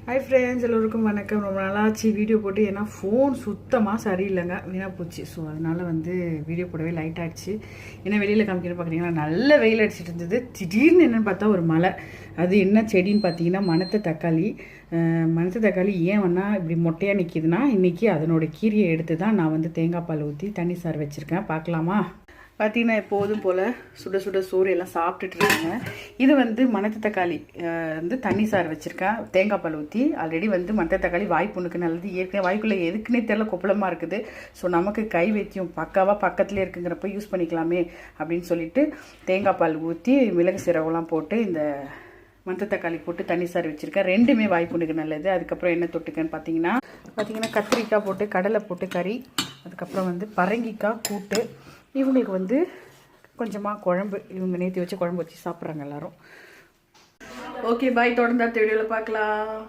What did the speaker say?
Hi friends, எல்லோருக்கும் வணக்கம். ரொம்ப நாளாச்சு வீடியோ போட்டு. ஏன்னா ஃபோன் சுத்தமாக சரியில்லைங்க, வீணாக போச்சு. ஸோ அதனால் வீடியோ போடவே லைட் ஆகிடுச்சு. ஏன்னா வெளியில் காமிக்கிற பார்க்குறீங்கன்னா நல்ல வெயில் அடிச்சிட்டு இருந்தது. திடீர்னு என்னென்னு பார்த்தா ஒரு மழை. அது என்ன செடின்னு பார்த்தீங்கன்னா மணத்த தக்காளி. மணத்த தக்காளி ஏன் வேணால் இப்படி மொட்டையாக நிற்கிதுன்னா, இன்றைக்கி அதனோட கீரையை எடுத்து தான் நான் தேங்காய் பால் ஊற்றி தண்ணி சாறு வச்சுருக்கேன். பார்க்கலாமா? பார்த்தீங்கன்னா எப்போதும் போல் சுட சுட சோறு எல்லாம் சாப்பிட்டுட்டு இருக்கேங்க. இது மணத்த தக்காளி தண்ணி சாறு வச்சுருக்கேன், தேங்காய் பால் ஊற்றி. ஆல்ரெடி மணத்த தக்காளி வாய்ப்புண்ணுக்கு நல்லது. ஏற்கனவே வாய்க்குள்ளே எதுக்குன்னே தெரியல, கொப்பளமாக இருக்குது. ஸோ நமக்கு கை வைத்தியம் பக்காவாக பக்கத்துலேயே இருக்குங்கிறப்ப யூஸ் பண்ணிக்கலாமே அப்படின்னு சொல்லிட்டு தேங்காய் பால் ஊற்றி மிளகு சீரகம்லாம் போட்டு இந்த மணத்த தக்காளி போட்டு தண்ணி சாறு வச்சுருக்கேன். ரெண்டுமே வாய்ப்புண்ணுக்கு நல்லது. அதுக்கப்புறம் என்ன தொட்டுக்கன்னு பார்த்தீங்கன்னா கத்திரிக்காய் போட்டு கடலை போட்டு கறி, அதுக்கப்புறம் பரங்கிக்காய் கூட்டு. இவங்களுக்கு கொஞ்சமாக குழம்பு, இவங்க நேற்று வச்சு குழம்பு வச்சு சாப்பிட்றாங்க எல்லோரும். ஓகே பாய், தொடர்ந்து அடுத்த வீடியோவில் பார்க்கலாம்.